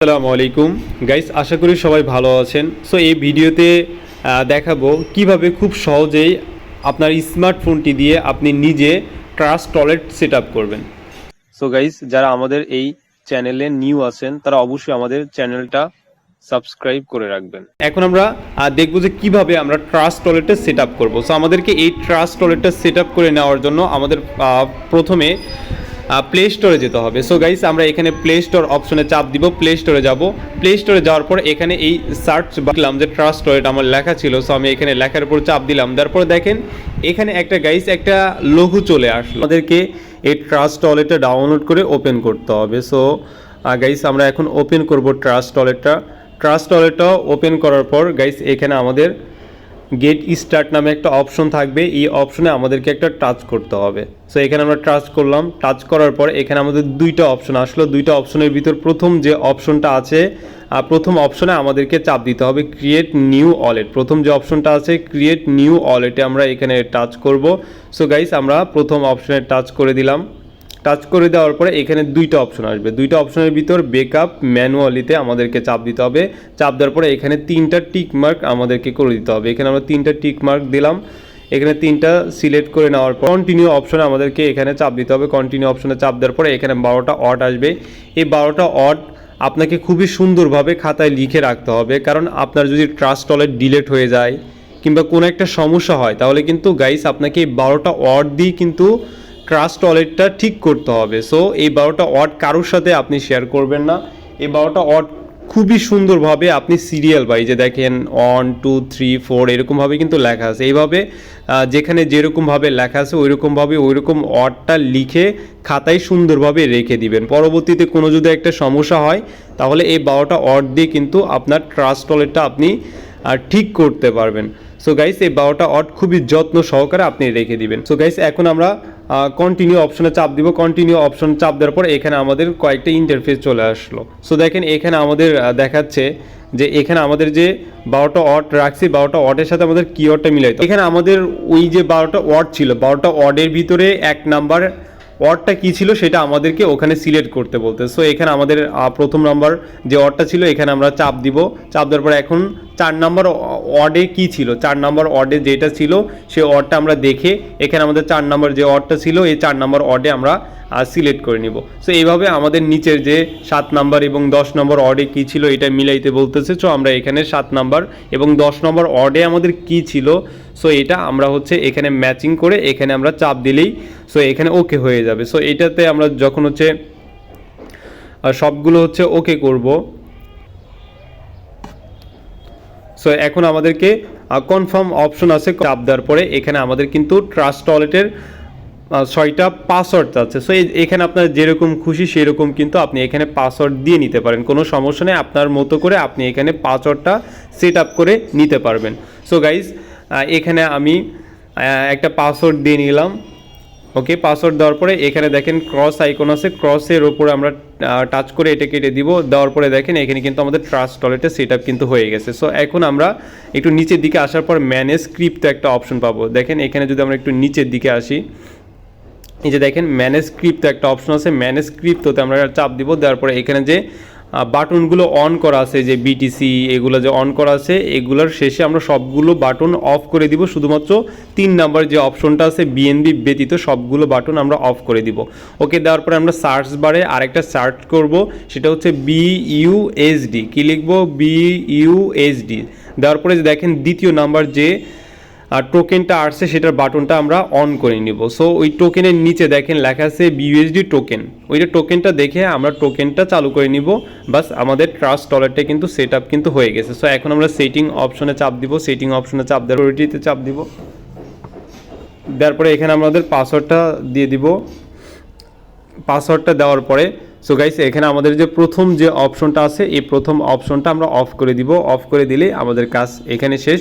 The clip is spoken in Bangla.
আসসালামু আলাইকুম গাইস, আশা করি সবাই ভালো আছেন। সো এই ভিডিওতে দেখাবো কিভাবে খুব সহজেই আপনার স্মার্টফোনটি দিয়ে আপনি নিজে ট্রাস্ট টয়লেট সেট আপ করবেন। সো গাইস, যারা আমাদের এই চ্যানেলে নিউ আছেন তারা অবশ্যই আমাদের চ্যানেলটা সাবস্ক্রাইব করে রাখবেন। এখন আমরা দেখবো যে কিভাবে আমরা ট্রাস্ট টয়লেটটা সেট আপ করবো। সো আমাদেরকে এই ট্রাস্ট টয়লেটটা সেট আপ করে নেওয়ার জন্য আমাদের প্রথমে প্লে স্টোরে যেতে হবে। সো গাইস, আমরা এখানে প্লে স্টোর অপশনে চাপ দিব, প্লে স্টোরে যাব। প্লে স্টোরে যাওয়ার পর এখানে এই সার্চ দিলাম যে ট্রাস্ট টয়লেট আমার লেখা ছিল। সো আমি এখানে লেখার উপর চাপ দিলাম, তারপর দেখেন এখানে একটা লোগো চলে আসলো। আমাদেরকে এই ট্রাস্ট টয়লেটটা ডাউনলোড করে ওপেন করতে হবে। সো গাইস, আমরা এখন ওপেন করব ট্রাস্ট টয়লেটটা ওপেন করার পর গাইস এখানে আমাদের গেট স্টার্ট নামে একটা অপশন থাকবে। এই অপশনে আমাদেরকে একটা টাচ করতে হবে। সো এখানে আমরা টাচ করলাম। টাচ করার পর এখানে আমাদের দুইটা অপশন আসলো। দুইটা অপশনের ভিতর প্রথম যে অপশনটা আছে, প্রথম অপশনে আমাদেরকে চাপ দিতে হবে ক্রিয়েট নিউ ওয়ালেট। প্রথম যে অপশনটা আছে ক্রিয়েট নিউ ওয়ালেটে আমরা এখানে টাচ করব। সো গাইস, আমরা প্রথম অপশনে টাচ করে দিলাম। টাচ করে দেওয়ার পরে এখানে দুইটা অপশন আসবে। দুইটা অপশনের ভিতর ব্যাকআপ ম্যানুয়ালিতে আমাদেরকে চাপ দিতে হবে। চাপ দেওয়ার পরে এখানে তিনটা টিক মার্ক আমাদেরকে করে দিতে হবে। এখানে আমরা তিনটা টিক মার্ক দিলাম। এখানে তিনটা সিলেক্ট করে নেওয়ার পর কন্টিনিউ অপশনে আমাদেরকে এখানে চাপ দিতে হবে। কন্টিনিউ অপশনে চাপ দেওয়ার পরে এখানে 12টা অড আসবে। এই 12টা অড আপনাকে খুবই সুন্দরভাবে খাতায় লিখে রাখতে হবে, কারণ আপনার যদি ট্রাস্ট টয়লেট ডিলেট হয়ে যায় কিংবা কোনো একটা সমস্যা হয় তাহলে কিন্তু গাইস আপনাকে এই 12টা অড দিয়ে কিন্তু ট্রাস্ট টয়লেটটা ঠিক করতে হবে। সো এই 12টা ওয়ার্ড কারোর সাথে আপনি শেয়ার করবেন না। এই 12টা ওয়ার্ড খুবই সুন্দরভাবে আপনি সিরিয়াল বাই যে দেখেন 1 2 3 4 এরকমভাবে কিন্তু লেখা আছে। এইভাবে যেখানে যেরকমভাবে লেখা আছে ওইরকমভাবে ওইরকম ওয়ার্ডটা লিখে খাতায় সুন্দরভাবে রেখে দিবেন। পরবর্তীতে কোনো যদি একটা সমস্যা হয় তাহলে এই 12টা ওয়ার্ড দিয়ে কিন্তু আপনার ট্রাস্ট টয়লেটটা আপনি ঠিক করতে পারবেন। সো গাইস, এই 12টা ওয়ার্ড খুবই যত্ন সহকারে আপনি রেখে দিবেন। সো গাইস, এখন আমরা কন্টিনিউ অপশনে চাপ দিব। কন্টিনিউ অপশন চাপ দেওয়ার পর এখানে আমাদের কয়েকটা ইন্টারফেস চলে আসলো। সো দেখেন এখানে আমাদের দেখাচ্ছে যে এখানে আমাদের যে 12টা ওয়ার্ড রাখছি 12টা ওয়ার্ডের সাথে আমাদের কিওয়ার্ডটা মিলাইতে এখানে আমাদের ওই যে 12টা ওয়ার্ড ছিল 12টা ওয়ার্ডের ভিতরে 1 নাম্বার ওয়ার্ডটা কী ছিল সেটা আমাদেরকে ওখানে সিলেক্ট করতে বলতে। সো এখানে আমাদের প্রথম নাম্বার যে ওয়ার্ডটা ছিল এখানে আমরা চাপ দিব। চাপ দেওয়ার পর এখন 4 নাম্বার ওয়ার্ডে কী ছিল, 4 নাম্বার ওয়ার্ডে যেটা ছিল সেই ওয়ার্ডটা আমরা দেখে এখানে আমাদের 4 নাম্বার যে ওয়ার্ডটা ছিল এই 4 নাম্বার ওয়ার্ডে আমরা সিলেক্ট করে নিব। সো এইভাবে আমাদের নিচের যে 7 নাম্বার এবং 10 নম্বর ওয়ার্ডে কী ছিল এটা মিলাইতে বলতেছে। সো আমরা এখানে 7 নাম্বার এবং 10 নম্বর ওয়ার্ডে আমাদের কী ছিল সো এটা আমরা এখানে ম্যাচিং করে এখানে আমরা চাপ দিলেই সো এখানে ওকে হয়ে যাবে। সো এটাতে আমরা যখন সবগুলো ওকে করব। সো এখন আমাদেরকে কনফার্ম অপশন আছে, চাপ দেওয়ার পরে এখানে আমাদের কিন্তু ট্রাস্ট টয়লেটের 6টা পাসওয়ার্ড আছে। সো এখানে আপনার যেরকম খুশি সেরকম কিন্তু আপনি এখানে পাসওয়ার্ড দিয়ে নিতে পারেন, কোনো সমস্যা নেই। আপনার মতো করে আপনি এখানে পাসওয়ার্ডটা সেট আপ করে নিতে পারবেন। সো গাইজ, এখানে আমি একটা পাসওয়ার্ড দিয়ে নিলাম। ওকে, পাসওয়ার্ড দেওয়ার পরে এখানে দেখেন ক্রস আইকন আছে, ক্রসের ওপরে আমরা টাচ করে এটা কেটে দিব। দেওয়ার পরে দেখেন এখানে কিন্তু আমাদের ট্রাস্ট টয়লেটের সেট আপ কিন্তু হয়ে গেছে। সো এখন আমরা একটু নিচের দিকে আসার পর ম্যানেজ স্ক্রিপ্ট একটা অপশন পাবো। দেখেন এখানে যদি আমরা একটু নিচের দিকে আসি, এই যে দেখেন ম্যানেজ স্ক্রিপ্ট একটা অপশন আছে। ম্যানেজ স্ক্রিপ্টতে আমরা চাপ দিব। দেওয়ার পরে এখানে যে বাটনগুলো অন করা আছে, যে বিটিসি এগুলো যে অন করা আছে এগুলোর শেষে আমরা সবগুলো বাটন অফ করে দিব। শুধুমাত্র 3 নাম্বার যে অপশনটা আছে বিএনবি ব্যতীত সবগুলো বাটন আমরা অফ করে দিব। ওকে, দেওয়ার পরে আমরা সার্চ বারে আরেকটা সার্চ করব, সেটা BUSD। কি লিখবো? BUSD। দেওয়ার পরে দেখেন দ্বিতীয় নাম্বার যে টোকেনটা আসছে সেটার বাটনটা আমরা অন করে নিব। সো ওই টোকেনের নিচে দেখেন লেখা আছে BUSD টোকেন, ওইটা টোকেনটা দেখে আমরা টোকেনটা চালু করে নিব। বাস আমাদের ট্রাস্ট টয়লেটটা কিন্তু সেট আপ কিন্তু হয়ে গেছে। সো এখন আমরা সেটিং অপশনে চাপ দিব। সেটিং অপশনে চাপ দেওয়ার ওইটিতে চাপ দিব। দেওয়ার পরে এখানে আমাদের পাসওয়ার্ডটা দিয়ে দিব। পাসওয়ার্ডটা দেওয়ার পরে সো গাইস এখানে আমাদের যে প্রথম যে অপশনটা আছে এই প্রথম অপশনটা আমরা অফ করে দিব। অফ করে দিলে আমাদের কাজ এখানে শেষ।